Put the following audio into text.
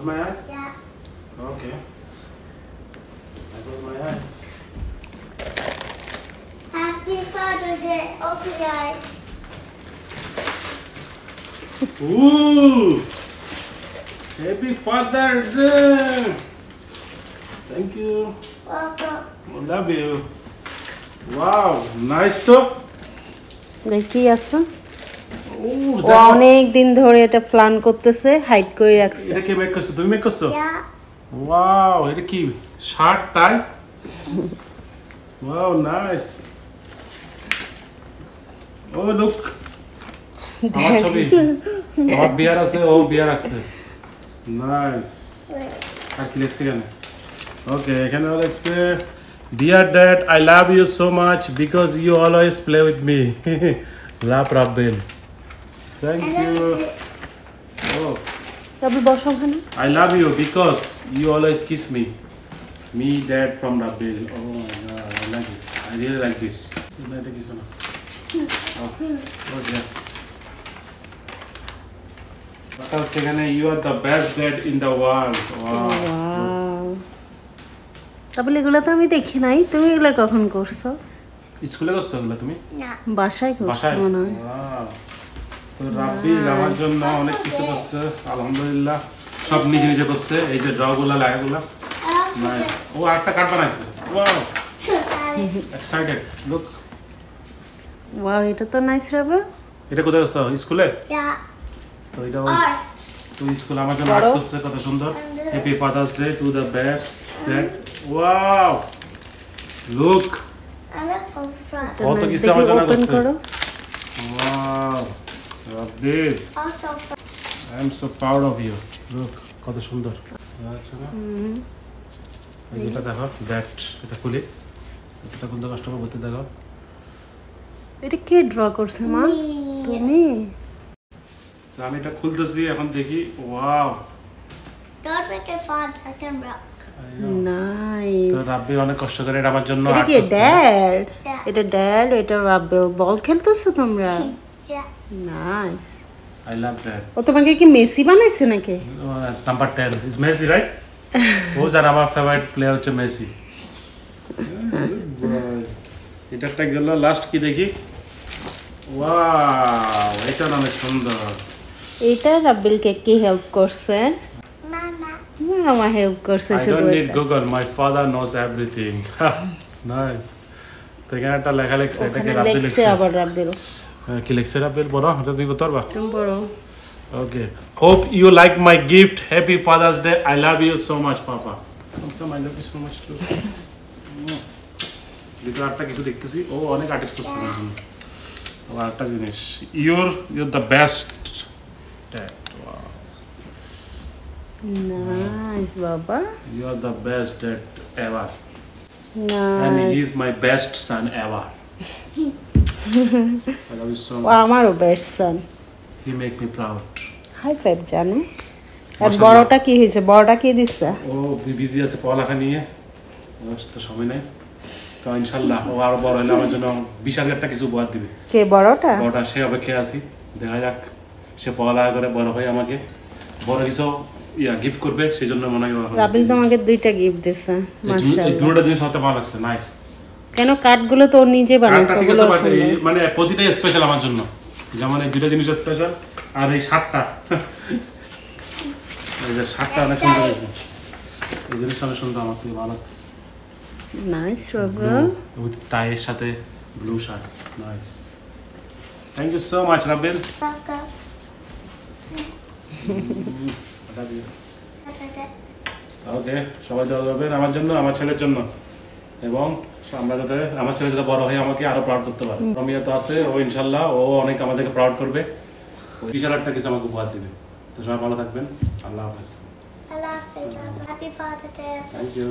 Close my eye? Yeah. Okay. I close my eye. Happy Father's Day. Open your eyes. Ooh! Happy Father's Day! Thank you. Welcome. I love you. Wow, nice top. দেখি আছে Ooh, ও অনেক দিন ধরে এটা plan করতেছে hide করে রাখছে এটা কি মেক করছো? তুমি মেক করছো? Yeah. Wow, এটা কি shirt tie? Wow, nice. Oh, look. আমার ছবি। আমার বিয়ার আছে, ও বিয়ার আছে। Nice. আর কি লিখছে এখানে? Okay, এখানে লিখছে Dear Dad, I love you so much because you always play with me. Love, Rabbil. Thank And then you. this. Oh. তারপর বসো ওখানে I love you because you always kiss me. Me, Dad from Rabbil. Oh my God, I like it. I really like this. Okay. You are the best dad in the world. Wow. Wow তারপর এগুলো তো আমি দেখি নাই তুমি এগুলো কখন করছো স্কুলে করছো এগুলো তুমি? Yeah. বাসায় করছো বাসায়? মনে হয় Wow. তো রাব্বিল আমার জন্য অনেক কিছু করছে আলহামদুলিল্লাহ সব নিজে নিজে করছে এই যে ড্রগুলা লাগাগুলা I want to nice this. ও আরেকটা কার্ড বানাইছে wow So sorry. Excited look wow এটা তো নাইস রাবা এটা কোথায় করছো স্কুলে Yeah. তো এটা ওই Art. তুই স্কুল আমার জন্য আর্ট করছে কত সুন্দর And this. Happy father's day to the best that wow look I look from front. কত কিছু দেখি আমার জন্য ওপেন করছে করো wow Rabbil Also from I am so proud of you look কত সুন্দর আচ্ছা না এটা দেখো দ্যাট এটা খুলি এটা কোন কাস্টমার বলতে দেখো এটা কে ড্র করছে মা me. তুমি তো আমি এটা খুলতেছি এখন দেখি wow Don't make it fun. I can rock. Nice তো রাব্বি অনেক কষ্ট করে এটা আমার জন্য এটা আর্ট কি করছে ড্যাড Yeah. এটা ড্যাড এটা রাবেল বল খেলতেছো তোমরা Yeah. Nice I love that ও তোমাকে কি মেসি বানাইছে নাকি নাম্বার 10 ইজ মেসি রাইট ও জান আমার ফেভারিট প্লেয়ার হচ্ছে মেসি এটা একটা গেল লাস্ট কি দেখি ওয়াও এটা অনেক সুন্দর এটা রাবেলকে কি হেল্প করছে Mama. মামা হেল্প করছে I শুধু don't need এটা। Google, my father knows everything. Nice. তো এখানে একটা লেখা লিখছে এটা কি ওখানে রাব্বিল লিখছে লিখছে আবার রাবেল কি লিখছে রাব্বিল বড় এটা তুমি বলতে পারবা তুমি বড় okay hope you like my gift happy father's day I love you so much papa I love you so much too ভিতরে একটা কিছু দেখতেছি ও অনেক আর্টিস্ট করছে আমার জন্য আবার একটা জিনিস you're the best dad nice বাবা you are the best dad ever and nice he is my best son ever. I love you so ও much. আমারও best son He make me proud. High five জানো আর মাশাআল্লাহ। বড়টা কি হয়েছে বড়টা কি দিচ্ছে ও বিজি আছে পড়ালেখা নিয়ে ওর তো সময় নেই তো ইনশাল্লাহ ও আরো বড় হলে আমার জন্য বিশাল একটা কিছু উপহার দিবে কে বড়টা বড়টা সে অপেক্ষায় আছি দেখা যাক সে পড়ালেখা করে বড় হয়ে আমাকে বড় কিছু গিফট করবে সেই জন্য মনে হয় ও- রাবিল তোমাকে দুইটা গিফট দিছে এই এই মাশাআল্লাহ দুটোটা জিনিস হতে ভালো লাগছে নাইস কেন কাঠগুলো তো ও নিজে বানাইছে ঠিক ওগুলো আছে but এই সুন্দর। মানে প্রতিটাই স্পেশাল আমার জন্য যেমন এই দুটো জিনিস স্পেশাল আর এই শার্টটা এই যে শার্টটা অনেক সুন্দর হয়েছে এই জিনিসটা অনেক সুন্দর আমার থেকে ভালো লাগছে নাইস রবি উইথ টাইয়ের সাথে blue shirt nice thank you so much Rabbil Welcome. Okay সবাই দোয়া করবেন আমার জন্য আমার ছেলের জন্য এবং আমরা যাতে আমার ছেলে যাতে বড় হয়ে আমাকে আরো প্রাউড করতে পারে রমিয়া তো আছে ও ইনশাল্লাহ ও অনেক আমাদেরকে প্রাউড করবে ও বিশাল একটা কিছু আমাকে উপহার দিবে তো সবাই ভালো থাকবেন আল্লাহ হাফেজ I love it. Happy Father's Day. Thank you